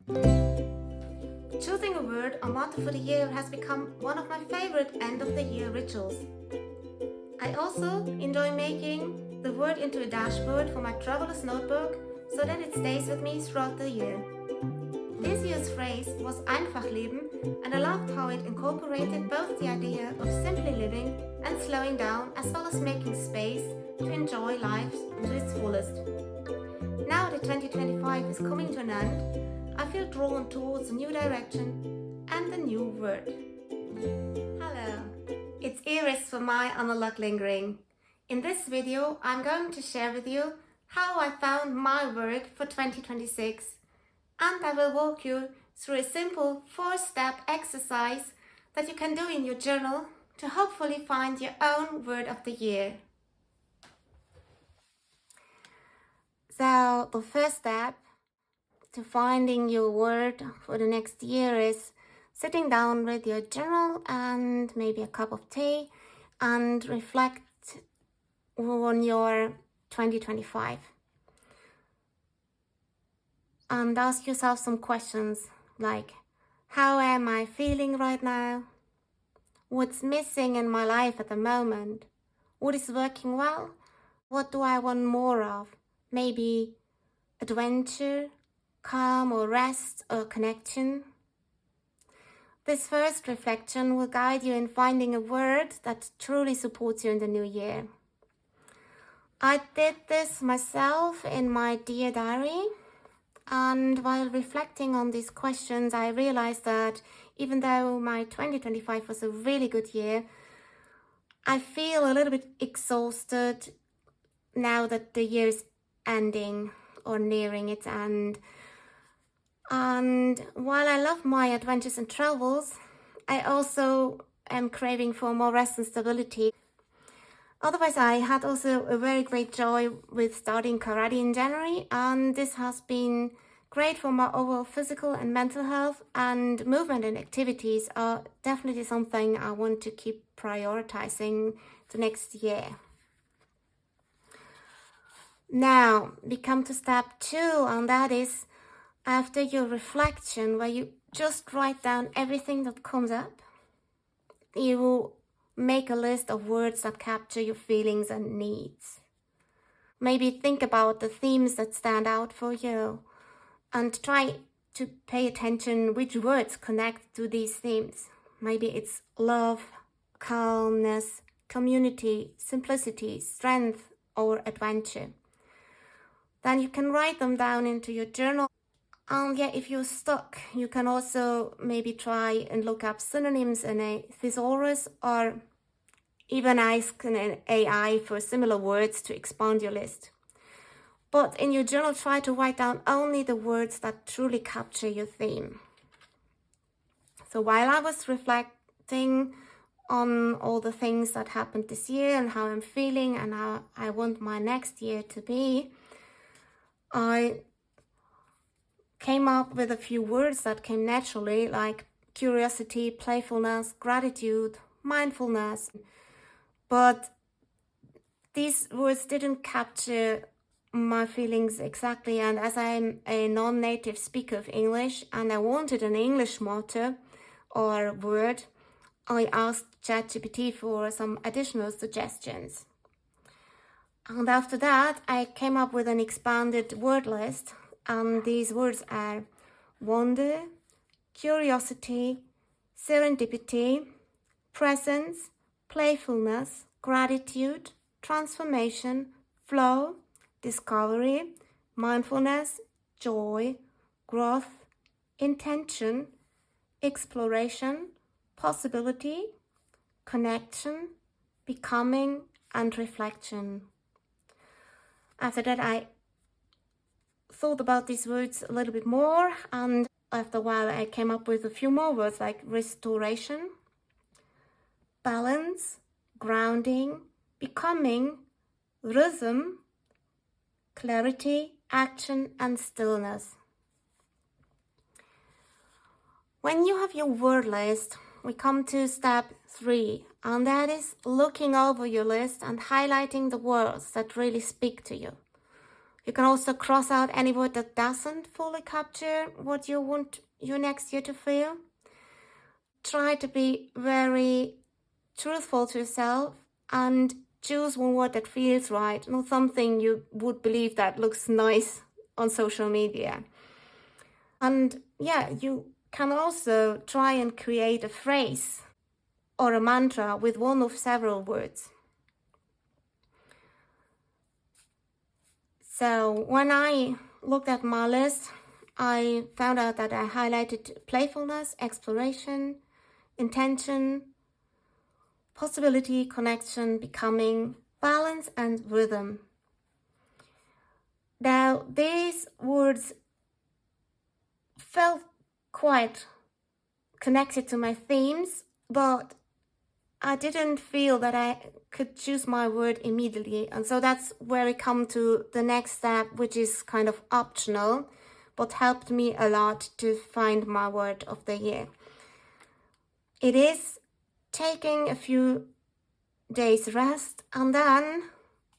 Choosing a word or motto for the year has become one of my favorite end of the year rituals. I also enjoy making the word into a dashboard for my traveler's notebook so that it stays with me throughout the year. This year's phrase was einfach leben, and I loved how it incorporated both the idea of simply living and slowing down, as well as making space to enjoy life to its fullest. Now that 2025 is coming to an end, I feel drawn towards a new direction and a new word. Hello, it's Iris for My Analog Lingering. In this video, I'm going to share with you how I found my word for 2026, and I will walk you through a simple 4-step exercise that you can do in your journal to hopefully find your own word of the year. So the first step to finding your word for the next year is sitting down with your journal and maybe a cup of tea and reflect on your 2025. And ask yourself some questions like, how am I feeling right now? What's missing in my life at the moment? What is working well? What do I want more of? Maybe adventure, calm or rest or connection. This first reflection will guide you in finding a word that truly supports you in the new year. I did this myself in my Dear Diary, and while reflecting on these questions, I realized that even though my 2025 was a really good year, I feel a little bit exhausted now that the year is ending or nearing its end. And while I love my adventures and travels, I also am craving for more rest and stability. Otherwise, I had also a very great joy with starting karate in January, and this has been great for my overall physical and mental health, and movement and activities are definitely something I want to keep prioritizing the next year. Now, we come to step 2, and that is after your reflection, where you just write down everything that comes up. You make a list of words that capture your feelings and needs. Maybe think about the themes that stand out for you and try to pay attention which words connect to these themes. Maybe it's love, calmness, community, simplicity, strength, or adventure. Then you can write them down into your journal. And yeah, if you're stuck, you can also maybe try and look up synonyms in a thesaurus, or even ask an AI for similar words to expand your list. But in your journal, try to write down only the words that truly capture your theme. So while I was reflecting on all the things that happened this year and how I'm feeling and how I want my next year to be, I came up with a few words that came naturally, like curiosity, playfulness, gratitude, mindfulness. But these words didn't capture my feelings exactly, and as I'm a non-native speaker of English and I wanted an English motto or word, I asked ChatGPT for some additional suggestions. And after that, I came up with an expanded word list, and these words are wonder, curiosity, serendipity, presence, playfulness, gratitude, transformation, flow, discovery, mindfulness, joy, growth, intention, exploration, possibility, connection, becoming, and reflection. After that, I thought about these words a little bit more, and after a while I came up with a few more words like restoration, balance, grounding, becoming, rhythm, clarity, action, and stillness. When you have your word list, we come to step 3, and that is looking over your list and highlighting the words that really speak to you. You can also cross out any word that doesn't fully capture what you want your next year to feel. Try to be very truthful to yourself and choose one word that feels right, not something you would believe that looks nice on social media. And yeah, you can also try and create a phrase or a mantra with one of several words. So when I looked at my list, I found out that I highlighted playfulness, exploration, intention, possibility, connection, becoming, balance, and rhythm. Now, these words felt quite connected to my themes, but I didn't feel that I could choose my word immediately. And so that's where we come to the next step, which is kind of optional, but helped me a lot to find my word of the year. It is taking a few days rest and then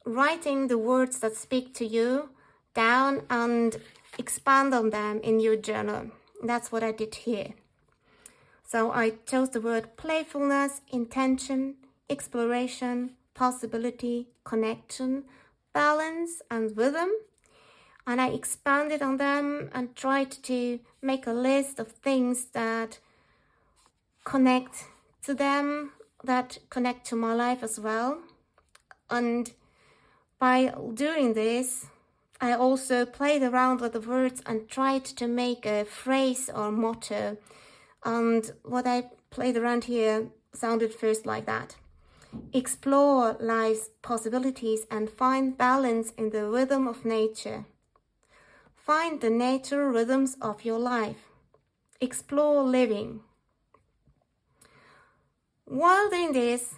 writing the words that speak to you down and expand on them in your journal. That's what I did here. So I chose the word playfulness, intention, exploration, possibility, connection, balance, and rhythm. And I expanded on them and tried to make a list of things that connect to them, that connect to my life as well. And by doing this, I also played around with the words and tried to make a phrase or motto. And what I played around here sounded first like that. Explore life's possibilities and find balance in the rhythm of nature. Find the natural rhythms of your life. Explore living. While doing this,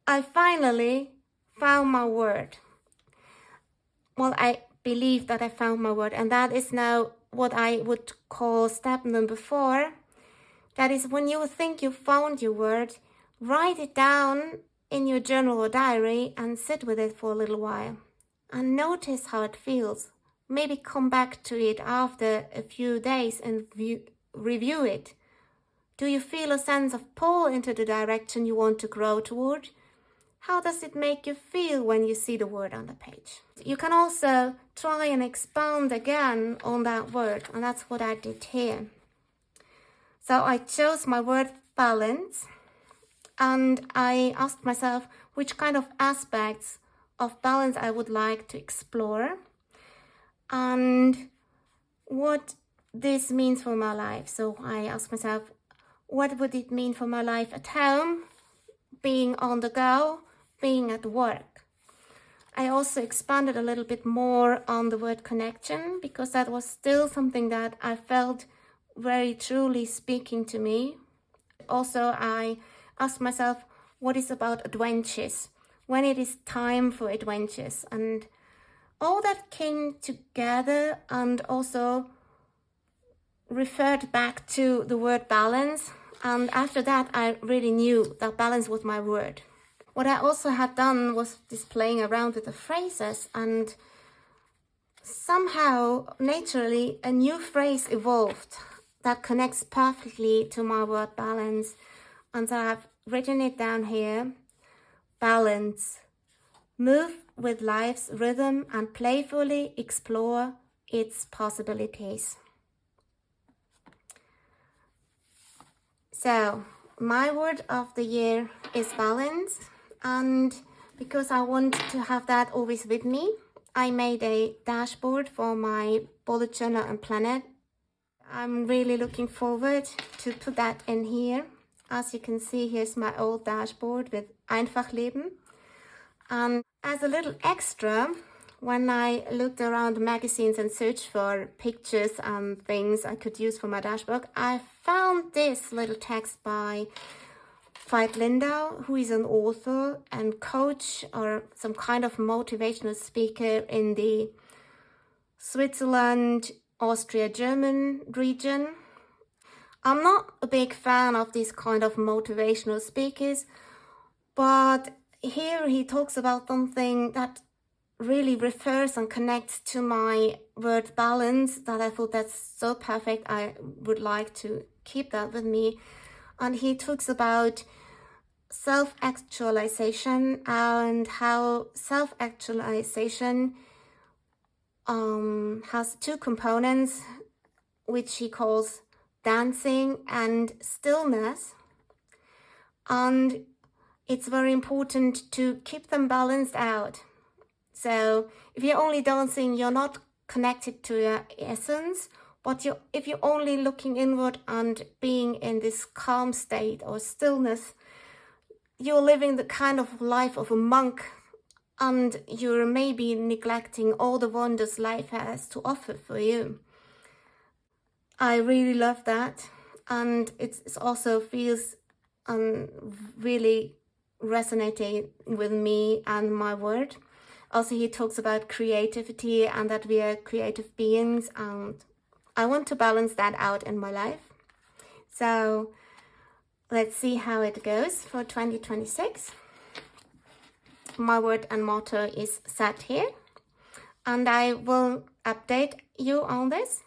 I finally found my word. Well, I believe that I found my word, and that is now what I would call step number 4. That is, when you think you found your word, write it down in your journal or diary and sit with it for a little while. And notice how it feels. Maybe come back to it after a few days and review it. Do you feel a sense of pull into the direction you want to grow toward? How does it make you feel when you see the word on the page? You can also try and expound again on that word, and that's what I did here. So I chose my word balance, and I asked myself which kind of aspects of balance I would like to explore and what this means for my life. So I asked myself, what would it mean for my life at home, being on the go, being at work? I also expanded a little bit more on the word connection because that was still something that I felt very truly speaking to me. Also, I asked myself, what is about adventures? When it is time for adventures? And all that came together and also referred back to the word balance. And after that, I really knew that balance was my word. What I also had done was just playing around with the phrases, and somehow, naturally, a new phrase evolved that connects perfectly to my word balance. And so I've written it down here. Balance. Move with life's rhythm and playfully explore its possibilities. So, my word of the year is balance. And because I want to have that always with me, I made a dashboard for my bullet journal and planner. I'm really looking forward to put that in here. As you can see, here's my old dashboard with Einfach Leben. And as a little extra, when I looked around magazines and searched for pictures and things I could use for my dashboard, I found this little text by Veit Lindau, who is an author and coach or some kind of motivational speaker in the Switzerland, Austria, German region. I'm not a big fan of this kind of motivational speakers, but here he talks about something that really refers and connects to my word balance, that I thought that's so perfect. I would like to keep that with me. And he talks about self-actualization and how self-actualization has two components, which he calls dancing and stillness. And it's very important to keep them balanced out. So if you're only dancing, you're not connected to your essence. But if you're only looking inward and being in this calm state or stillness, you're living the kind of life of a monk, and you're maybe neglecting all the wonders life has to offer for you. I really love that, and it also feels really resonating with me and my word. Also, he talks about creativity and that we are creative beings, and I want to balance that out in my life. So let's see how it goes for 2026. My word and motto is set here, and I will update you on this.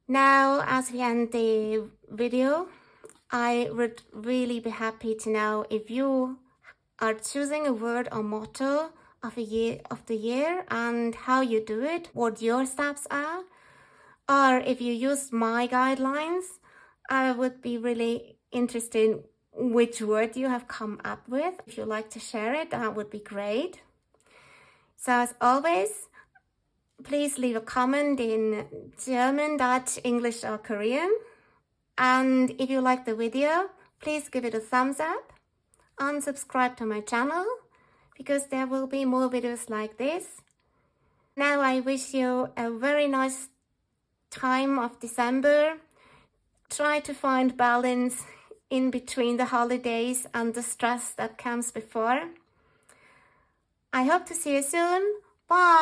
Now, as we end the video, I would really be happy to know if you are choosing a word or motto of the year and how you do it, what your steps are, or if you use my guidelines. I would be really interested in which word you have come up with. If you'd like to share it, that would be great. So as always, please leave a comment in German, Dutch, English or Korean. And if you like the video, please give it a thumbs up and subscribe to my channel, because there will be more videos like this. Now I wish you a very nice time of December. Try to find balance in between the holidays and the stress that comes before. I hope to see you soon. Bye!